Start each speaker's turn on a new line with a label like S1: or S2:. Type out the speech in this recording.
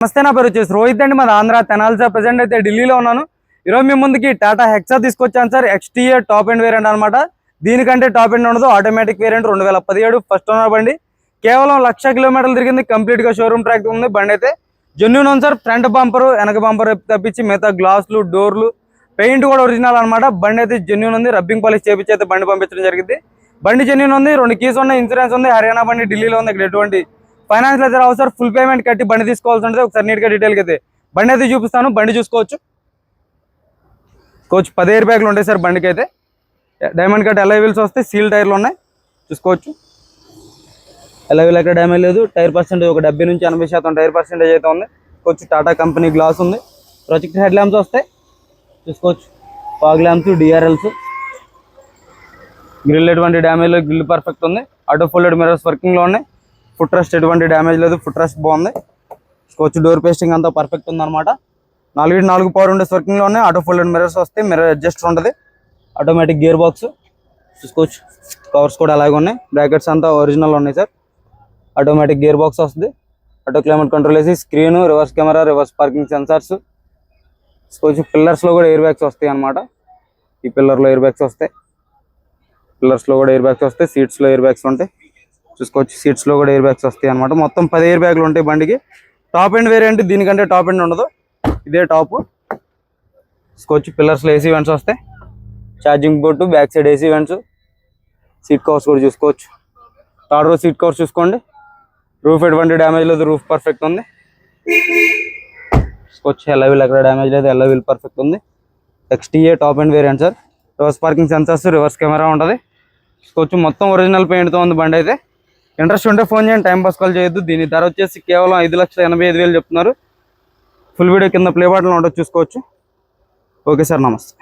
S1: నమస్తే, నా పేరు వచ్చేసి రోహిత్ అండి. మాది ఆంధ్ర తెనాలి సార్. ప్రెసెంట్ అయితే ఢిల్లీలో ఉన్నాను. ఈరోజు మీ ముందుకి టాటా హెక్సా తీసుకొచ్చాను sir. XTA top and variant అనమాట. దీనికంటే టాప్ అండ్ ఉండదు. ఆటోమేటిక్ వేరియంట్ 2017 ఫస్ట్ ఓనర్ బండి. కేవలం 1,00,000 కిలోమీటర్లు తిరిగింది. కంప్లీట్ గా షోరూమ్ ట్రాక్ ఉంది. బండి అయితే జెన్యూన్ ఉంది సార్. ఫ్రంట్ బంపర్ వెనక బంపర్ తప్పించి మిగతా గ్లాసులు డోర్లు పెయింట్ కూడా ఒరిజినల్ అనమాట. బండి అయితే జెన్యూన్ ఉంది. రబ్బింగ్ పాలిష్ చేపించి అయితే బండి పంపించడం జరిగింది. బండి జెన్యూన్ ఉంది. 2 కీస్ ఉన్నాయి. ఇన్సూరెన్స్ ఉంది. హర్యానా బండి ఢిల్లీలో ఉంది. ఇక్కడ ఎటువంటి ఫైనాన్స్ అయితే రావు సార్. ఫుల్ పేమెంట్ కట్టి బండి తీసుకోవాల్సి ఉంటుంది. ఒకసారి నీట్ గా డీటెయిల్ అయితే బండి అయితే చూపిస్తాను. బండి చూసుకోవచ్చు. 10 ఎయిర్ బ్యాగ్లు ఉంటాయి సార్ బండికి అయితే. డైమండ్ కట్ ఎల్ఐ వీల్స్ వస్తాయి. సీల్ టైర్లు ఉన్నాయి చూసుకోవచ్చు. ఎల్ఐ వీల్ ఎక్కడ డ్యామేజ్ లేదు. టైర్ పర్సెంటేజ్ ఒక 70 నుంచి 80% టైర్ పర్సెంటేజ్ అయితే ఉంది. టాటా కంపెనీ గ్లాస్ ఉంది. ప్రొజెక్టర్ హెడ్ ల్యాంప్స్ వస్తాయి చూసుకోవచ్చు. ఫాగ్ ల్యాంప్స్, డిఆర్ఎల్స్, గ్రిల్ ఎటువంటి డ్యామేజ్ లేదు. గ్రిల్ పర్ఫెక్ట్ ఉంది. ఆటో ఫోల్డెడ్ మిర్రర్స్ వర్కింగ్ లో ఉన్నాయి. ఫుట్ రెస్ట్ ఎటువంటి డ్యామేజ్ లేదు. ఫుట్ రెస్ట్ బాగుంది చూసుకోవచ్చు. డోర్ పేస్టింగ్ అంతా పర్ఫెక్ట్ ఉంది అనమాట. 4 పవర్ విండోస్ వర్కింగ్ లో ఉన్నాయి. ఆటో ఫోల్డెడ్ మిర్రర్స్ వస్తాయి. మిర్రర్ అడ్జస్టర్ ఉంటుంది. ఆటోమేటిక్ గేర్ బాక్స్ చూసుకోవచ్చు. కవర్స్ కూడా అలాగే ఉన్నాయి. బ్రాకెట్స్ అంతా ఒరిజినల్ ఉన్నాయి సార్. ఆటోమేటిక్ గేర్ బాక్స్ వస్తుంది. ఆటో క్లైమేట్ కంట్రోల్ వేసి screen, reverse camera, reverse parking sensors చూసుకోవచ్చు. పిల్లర్స్ లో కూడా ఎయిర్ బ్యాగ్స్ వస్తాయి అనమాట. ఈ పిల్లర్ లో ఎయిర్ బ్యాగ్స్ వస్తాయి. పిల్లర్స్ లో కూడా ఎయిర్ బ్యాగ్స్ వస్తాయి. సీట్స్ లో ఎయిర్ బ్యాగ్స్ ఉంటాయి చూసుకోవచ్చు. సీట్స్ లో కూడా ఎయిర్ బ్యాగ్స్ వస్తాయి అనమాట. మొత్తం 10 ఎయిర్ బ్యాగ్లు ఉంటాయి బండికి. టాప్ అండ్ వేరియంట్ దీనికంటే టాప్ అండ్ ఉండదు. ఇదే టాప్ చూసుకోవచ్చు. పిల్లర్స్ లో ఏసీ వెంట్స్ వస్తాయి. Charging board, back side AC vents, seat covers కూడా చూసుకోవచ్చు. థర్డ్ రో సీట్ కవర్స్ చూసుకోండి. రూఫ్ ఎటువంటి డ్యామేజ్ లేదు. రూఫ్ పర్ఫెక్ట్ ఉంది చూసుకోవచ్చు. ఎల్ఐ వీల్ ఎక్కడ డ్యామేజ్ లేదు. ఎల్ఐ వీల్ పర్ఫెక్ట్ ఉంది. XTA top and variant sir. Reverse parking sensors, reverse camera ఉంటుంది చూసుకోవచ్చు. మొత్తం ఒరిజినల్ పెయింట్తో ఉంది బండి అయితే. ఇంట్రెస్ట్ ఉంటే ఫోన్ చేయండి. టైం పాస్ కాల్ చేయొద్దు. దీని ధర వచ్చేసి కేవలం 5,85,000 చెప్తున్నారు. ఫుల్ వీడియో కింద ప్లే బటన్లో ఉంటుంది చూసుకోవచ్చు. ఓకే సార్, నమస్తే.